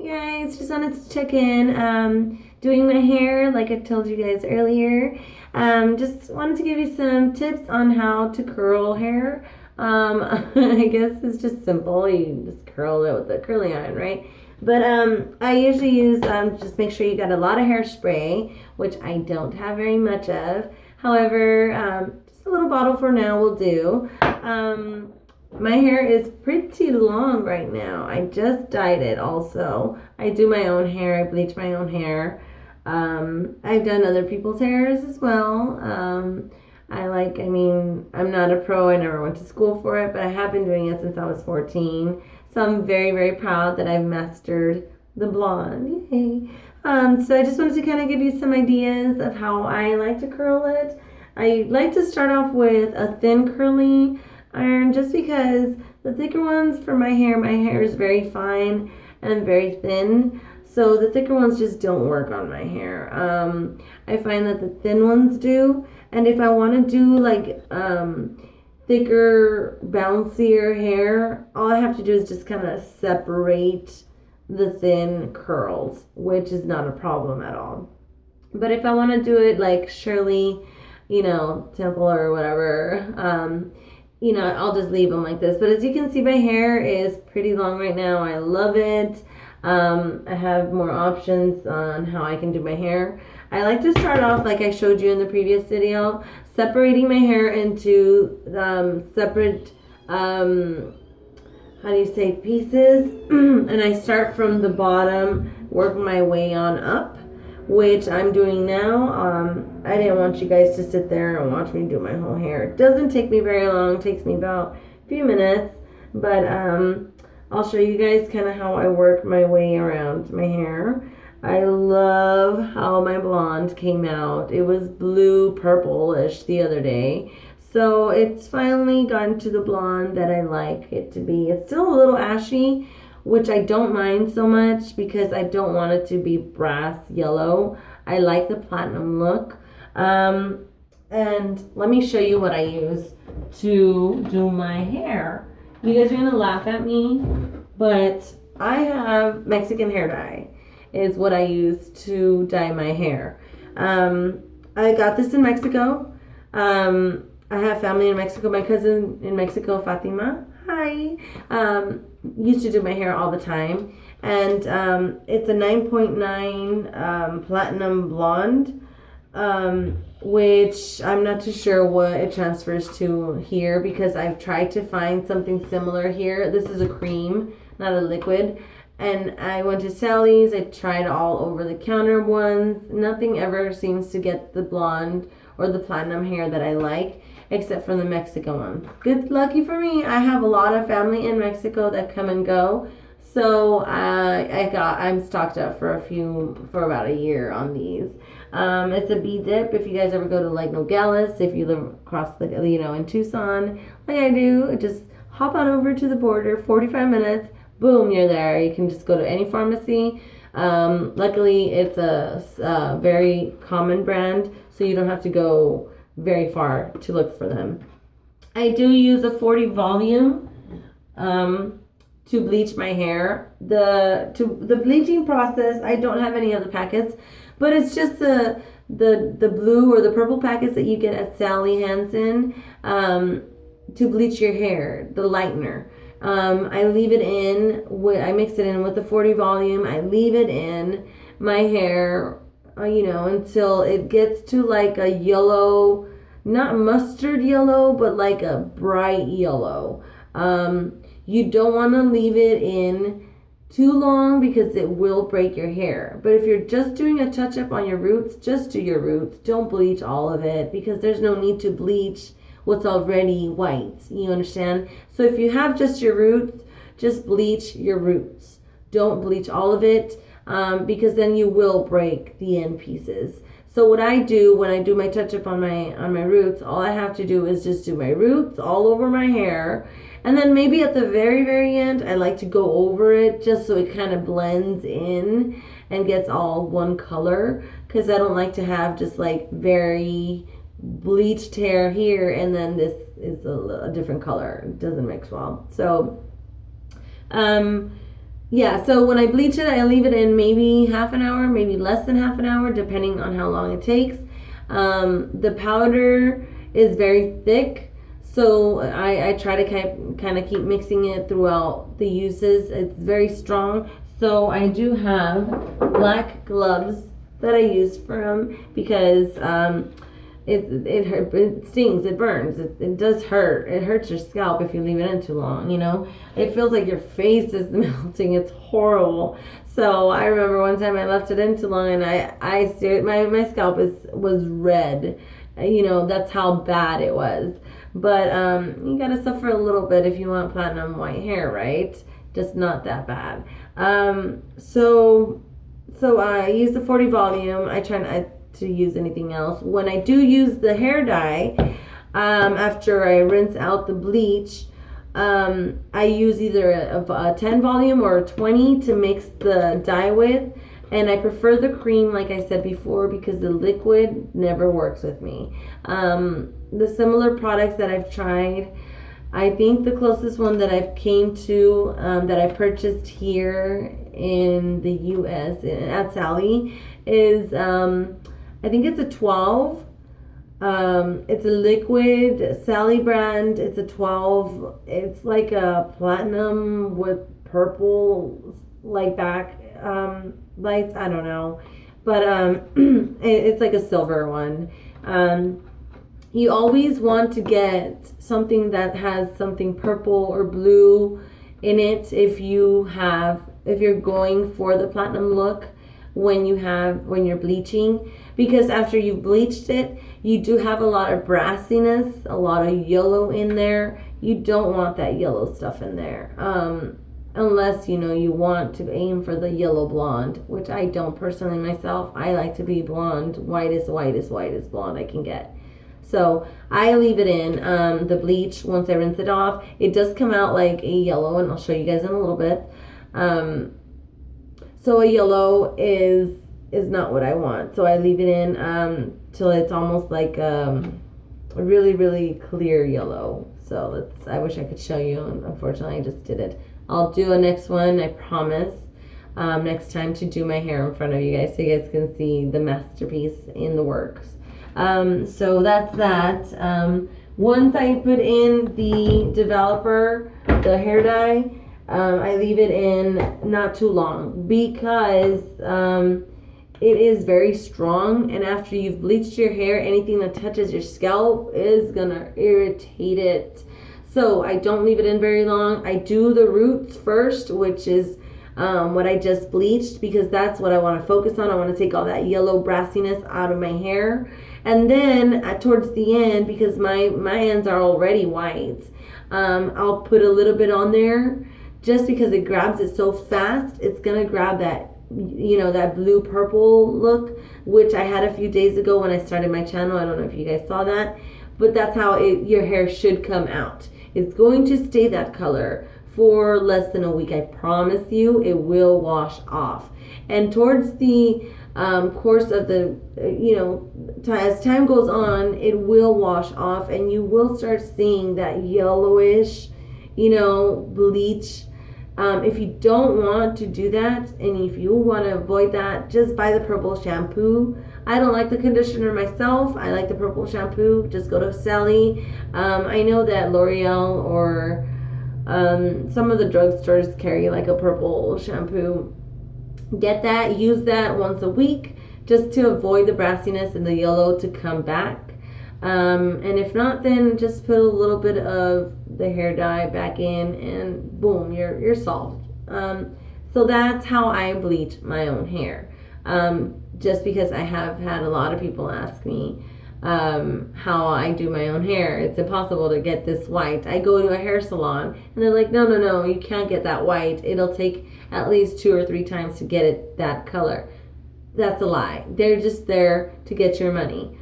Hey guys, just wanted to check in. Doing my hair, like I told you guys earlier. Just wanted to give you some tips on how to curl hair. I guess it's just simple. You just curl it with the curling iron, right? But I usually use just make sure you got a lot of hairspray, which I don't have very much of. However, just a little bottle for now will do. My hair is pretty long right now. I just dyed it also. I do my own hair, I bleach my own hair. I've done other people's hairs as well. I'm not a pro, I never went to school for it, but I have been doing it since I was 14. So I'm very, very proud that I've mastered the blonde. Yay. So I just wanted to kind of give you some ideas of how I like to curl it. I like to start off with a thin curly iron just because the thicker ones for my hair is very fine and very thin. So the thicker ones just don't work on my hair. I find that the thin ones do. And if I want to do like thicker, bouncier hair, all I have to do is just kind of separate the thin curls, which is not a problem at all. But if I want to do it like Shirley, Temple or whatever, I'll just leave them like this. But as you can see, my hair is pretty long right now. I love it. I have more options on how I can do my hair. I like to start off like I showed you in the previous video, separating my hair into separate, how do you say, pieces. And I start from the bottom, work my way on up, which I'm doing now. I didn't want you guys to sit there and watch me do my whole hair. It doesn't take me very long. It takes me about a few minutes. But I'll show you guys kind of how I work my way around my hair. I love how my blonde came out. It was blue purple-ish the other day. So it's finally gotten to the blonde that I like it to be. It's still a little ashy, which I don't mind so much because I don't want it to be brass yellow. I like the platinum look. And let me show you what I use to do my hair. You guys are gonna laugh at me, but I have Mexican hair dye is what I use to dye my hair. I got this in Mexico. I have family in Mexico. My cousin in Mexico, Fatima, hi, used to do my hair all the time. And it's a 9.9 platinum blonde, which I'm not too sure what it transfers to here because I've tried to find something similar here. This is a cream, not a liquid. And I went to Sally's. I tried all over the counter ones. Nothing ever seems to get the blonde or the platinum hair that I like, except for the Mexican one. Good, lucky for me, I have a lot of family in Mexico that come and go. So I'm stocked up for about a year on these. It's a bee dip. If you guys ever go to like Nogales, if you live across the in Tucson, like I do, just hop on over to the border. 45 minutes. Boom, you're there. You can just go to any pharmacy. Luckily, it's a very common brand, so you don't have to go very far to look for them. I do use a 40 volume to bleach my hair. The bleaching process, I don't have any of the packets, but it's just the blue or the purple packets that you get at Sally Hansen to bleach your hair, the lightener. I leave it in, I mix it in with the 40 volume. I leave it in my hair, until it gets to like a yellow, not mustard yellow, but like a bright yellow. You don't want to leave it in too long because it will break your hair. But if you're just doing a touch up on your roots, just do your roots. Don't bleach all of it because there's no need to bleach what's already white. You understand? So if you have just your roots, just bleach your roots. Don't bleach all of it because then you will break the end pieces. So what I do when I do my touch up on my roots, all I have to do is just do my roots all over my hair. And then maybe at the very, very end, I like to go over it just so it kind of blends in and gets all one color because I don't like to have just like very bleached hair here and then this is a different color. It doesn't mix well. So Yeah, so when I bleach it, I leave it in maybe half an hour, maybe less than half an hour, depending on how long it takes. The powder is very thick, so I try to kind of keep mixing it throughout the uses. It's very strong, so I do have black gloves that I use for them because it stings, it burns, it does hurt. It hurts your scalp if you leave it in too long. It feels like your face is melting. It's horrible. So I remember one time I left it in too long, and I stared. My scalp was red. That's how bad it was. But you gotta suffer a little bit if you want platinum white hair, right? Just not that bad. So I use the 40 volume. I try not to use anything else. When I do use the hair dye, after I rinse out the bleach, I use either a 10 volume or a 20 to mix the dye with. And I prefer the cream, like I said before, because the liquid never works with me. The similar products that I've tried, I think the closest one that I've came to, that I purchased here in the U.S. at Sally is I think it's a 12. It's a liquid Sally brand. It's a 12. It's like a platinum with purple like back lights. I don't know, but it's like a silver one. You always want to get something that has something purple or blue in it if you're going for the platinum look when you're bleaching, because after you've bleached it, you do have a lot of brassiness, a lot of yellow in there. You don't want that yellow stuff in there, unless you want to aim for the yellow blonde, which I don't personally myself. I like to be blonde, white as blonde I can get. So I leave it in the bleach. Once I rinse it off, it does come out like a yellow, and I'll show you guys in a little bit. So a yellow is not what I want. So I leave it in till it's almost like a really, really clear yellow. So I wish I could show you. Unfortunately, I just did it. I'll do a next one, I promise. Next time to do my hair in front of you guys so you guys can see the masterpiece in the works. So that's that. Once I put in the developer, the hair dye, I leave it in not too long because it is very strong, and after you've bleached your hair, anything that touches your scalp is gonna irritate it. So I don't leave it in very long. I do the roots first, which is what I just bleached, because that's what I want to focus on. I want to take all that yellow brassiness out of my hair. And then towards the end, because my ends are already white, I'll put a little bit on there just because it grabs it so fast. It's going to grab that, that blue purple look, which I had a few days ago when I started my channel. I don't know if you guys saw that, but that's how your hair should come out. It's going to stay that color for less than a week. I promise you, it will wash off. And towards the course of the, as time goes on, it will wash off, and you will start seeing that yellowish, bleach. If you don't want to do that, and if you want to avoid that, just buy the purple shampoo. I don't like the conditioner myself. I like the purple shampoo. Just go to Sally. I know that L'Oreal or some of the drugstores carry like a purple shampoo. Get that, use that once a week just to avoid the brassiness and the yellow to come back. And if not, then just put a little bit of the hair dye back in, and boom, you're solved. So that's how I bleach my own hair. Just because I have had a lot of people ask me how I do my own hair. It's impossible to get this white. I go to a hair salon and they're like, no, you can't get that white. It'll take at least 2 or 3 times to get it that color. That's a lie. They're just there to get your money.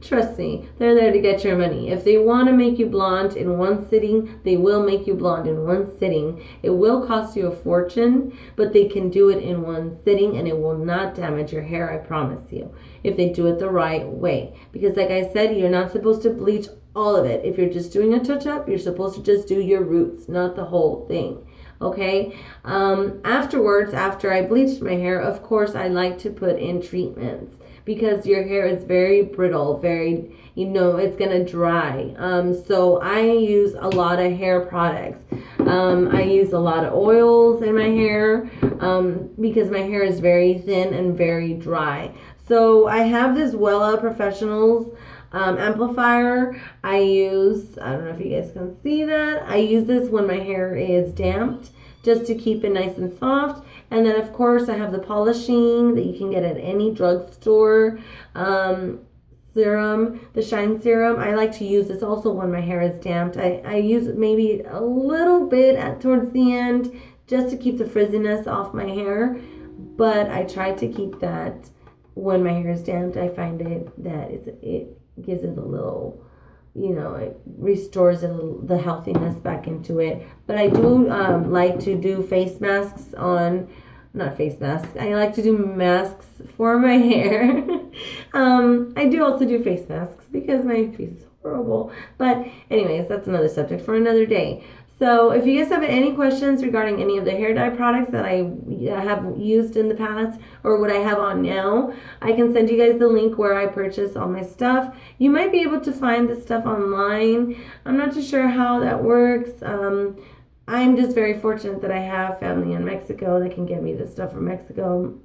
Trust me, they're there to get your money. If they want to make you blonde in one sitting, they will make you blonde in one sitting. It will cost you a fortune, but they can do it in one sitting, and it will not damage your hair, I promise you, if they do it the right way. Because like I said, you're not supposed to bleach all of it. If you're just doing a touch-up, you're supposed to just do your roots, not the whole thing. Okay. Afterwards, after I bleached my hair, of course, I like to put in treatments because your hair is very brittle, very, it's gonna dry. So I use a lot of hair products. I use a lot of oils in my hair because my hair is very thin and very dry. So I have this Wella Professionals amplifier. I don't know if you guys can see that. I use this when my hair is damped just to keep it nice and soft. And then, of course, I have the polishing that you can get at any drugstore. Serum, the shine serum. I like to use this also when my hair is damped. I use it maybe a little bit towards the end just to keep the frizziness off my hair, but I try to keep that when my hair is damped. I find it gives it a little, it restores the healthiness back into it. But I do like to do face masks not face masks. I like to do masks for my hair. I do also do face masks because my face is horrible. But anyways, that's another subject for another day. So if you guys have any questions regarding any of the hair dye products that I have used in the past or what I have on now, I can send you guys the link where I purchase all my stuff. You might be able to find this stuff online. I'm not too sure how that works. I'm just very fortunate that I have family in Mexico that can get me this stuff from Mexico.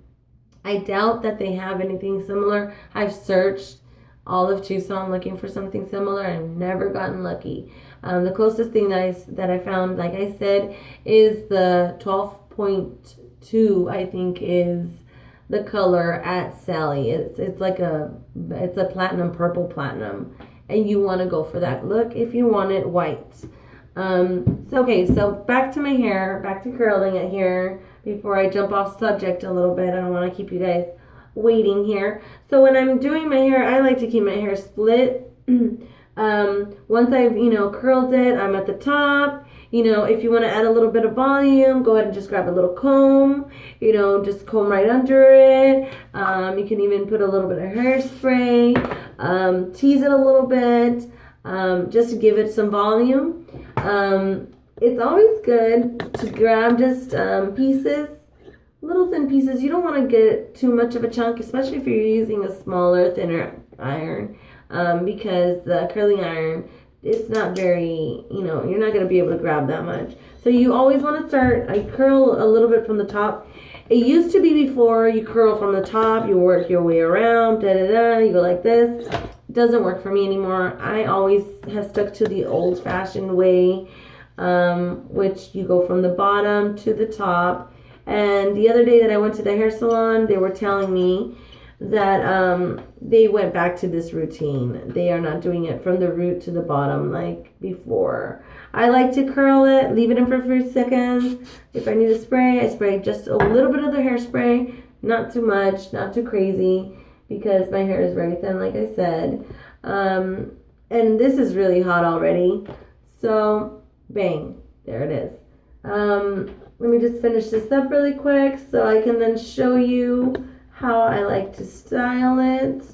I doubt that they have anything similar. I've searched all of Tucson looking for something similar. I've never gotten lucky. The closest thing that I found, like I said, is the 12.2. I think is the color at Sally. It's like a purple platinum, and you want to go for that look if you want it white. So back to my hair, back to curling it here before I jump off subject a little bit. I don't want to keep you guys waiting here. So when I'm doing my hair, I like to keep my hair split. Once I've, curled it, I'm at the top. If you want to add a little bit of volume, go ahead and just grab a little comb, just comb right under it. You can even put a little bit of hairspray, tease it a little bit, just to give it some volume. It's always good to grab just pieces, little thin pieces. You don't want to get too much of a chunk, especially if you're using a smaller, thinner iron, because the curling iron, it's not very, you're not going to be able to grab that much. So you always want to start, I curl a little bit from the top. It used to be before you curl from the top, you work your way around, you go like this. It doesn't work for me anymore. I always have stuck to the old-fashioned way, which you go from the bottom to the top. And the other day that I went to the hair salon, they were telling me that they went back to this routine. They are not doing it from the root to the bottom like before. I like to curl it, leave it in for a few seconds. If I need to spray, I spray just a little bit of the hairspray, not too much, not too crazy, because my hair is very thin, like I said. And this is really hot already. So, bang, there it is. Let me just finish this up really quick so I can then show you how I like to style it.